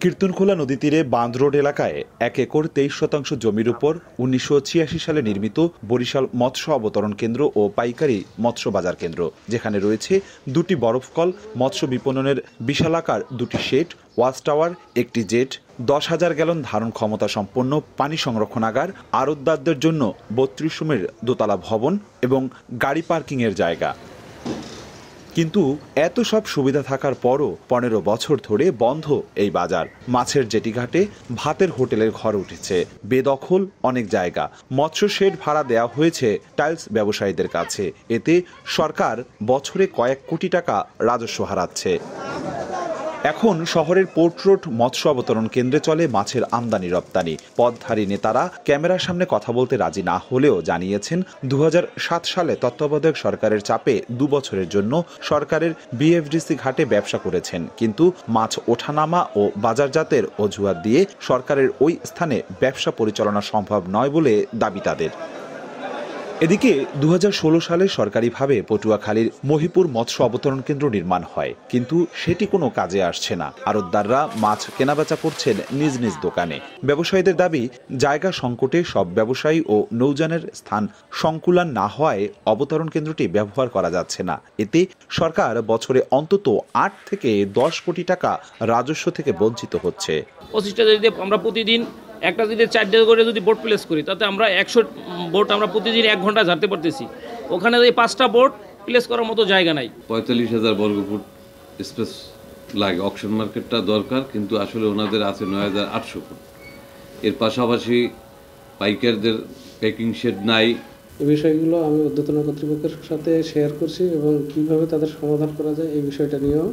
কীর্তনখোলা নদী তীরে বাঁধ রোড এলাকায় 1 একর 23% জমির উপর 1986 সালে নির্মিত বরিশাল মৎস্য অবতরণ কেন্দ্র ও পাইকারি মৎস্য বাজার কেন্দ্র, যেখানে রয়েছে দুটি বরফকল, মৎস্য বিপণনের বিশালাকার দুটি শেড, ওয়াচ টাওয়ার, একটি জেট, 10,000 গ্যালন ধারণ ক্ষমতা সম্পন্ন পানি সংরক্ষণাগার, আড়তদারদের জন্য 32 রুমের দোতলা ভবন এবং গাড়ি পার্কিংয়ের জায়গা। কিন্তু এত সব সুবিধা থাকার পরও 15 বছর ধরে বন্ধ এই বাজার। মাছের জেটিঘাটে ভাতের হোটেলের ঘর উঠেছে, বেদখল অনেক জায়গা, মৎস্য শেড ভাড়া দেওয়া হয়েছে টাইলস ব্যবসায়ীদের কাছে। এতে সরকার বছরে কয়েক কোটি টাকা রাজস্ব হারাচ্ছে। এখন শহরের পোর্ট রোড মৎস্য অবতরণ কেন্দ্রে চলে মাছের আমদানি রপ্তানি। পদধারী নেতারা ক্যামেরার সামনে কথা বলতে রাজি না হলেও জানিয়েছেন 2007 সালে তত্ত্বাবধায়ক সরকারের চাপে 2 বছরের জন্য সরকারের বিএফডিসি ঘাটে ব্যবসা করেছেন, কিন্তু মাছ ওঠানামা ও বাজারজাতের অজুহাত দিয়ে সরকারের ওই স্থানে ব্যবসা পরিচালনা সম্ভব নয় বলে দাবি তাদের। এদিকে 2016 সালে সরকারিভাবে পটুয়াখালীর মহিপুর মৎস্য অবতরণ কেন্দ্র নির্মাণ হয়, কিন্তু সেটি কোনো কাজে আসছে না। আড়তদাররা মাছ কেনাবেচা করছেন নিজ নিজ দোকানে। ব্যবসায়ীদের দাবি, জায়গা সংকটে সব ব্যবসায়ী ও নৌযানের স্থান সংকুলান না হওয়ায় অবতরণ কেন্দ্রটি ব্যবহার করা যাচ্ছে না। এতে সরকার বছরে অন্তত 8 থেকে 10 কোটি টাকা রাজস্ব থেকে বঞ্চিত হচ্ছে। 25টা যদি আমরা প্রতিদিন একটা যদি 4টা করে যদি বোট প্লেস করি, তাতে আমরা 100 বোট আমরা প্রতিদিন 1 ঘন্টা ঝাড়তে পারতেছি। ওখানে যদি 5টা বোট প্লেস করার মতো জায়গা নাই। 45,000 বর্গফুট স্পেস লাগে, অকশন মার্কেটটা দরকার, কিন্তু আসলে ওনাদের আছে 9,800 ফুট। এর পাশাপাশি পাইকারদের প্যাকিং শেড নাই। এই বিষয়গুলো আমি ঊর্ধ্বতন কর্তৃপক্ষের সাথে শেয়ার করছি এবং কিভাবে তাদের সমাধান করা যায় এই বিষয়টা নিয়েও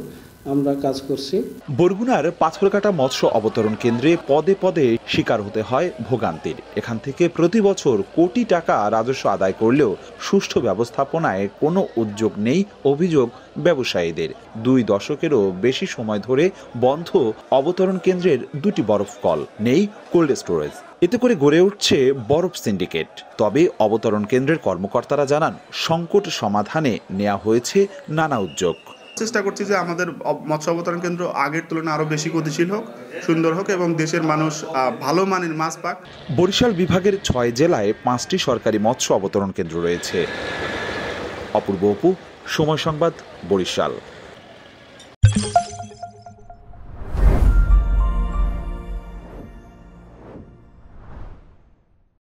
আমরা কাজ করছি। বরগুনার পাথরঘাটা মৎস্য অবতরণ কেন্দ্রে পদে পদে শিকার হতে হয় ভোগান্তির। এখান থেকে প্রতি বছর কোটি টাকা রাজস্ব আদায় করলেও সুষ্ঠু ব্যবস্থাপনায় কোনো উদ্যোগ নেই অভিযোগ ব্যবসায়ীদের। 2 দশকেরও বেশি সময় ধরে বন্ধ অবতরণ কেন্দ্রের 2টি বরফ কল, নেই কোল্ড স্টোরেজ। এতে করে গড়ে উঠছে বরফ সিন্ডিকেট। তবে অবতরণ কেন্দ্রের কর্মকর্তারা জানান, সংকট সমাধানে নেওয়া হয়েছে নানা উদ্যোগ। চেষ্টা করছি যে আমাদের মৎস্য অবতরণ কেন্দ্র আগের তুলনায় আরো বেশি গতিশীল হোক, সুন্দর হোক এবং দেশের মানুষ ভালো মানের মাছ পাক। বরিশাল বিভাগের 6 জেলায় 5টি সরকারি মৎস্য অবতরণ কেন্দ্র রয়েছে। অপূর্ব অপু, সময় সংবাদ, বরিশাল।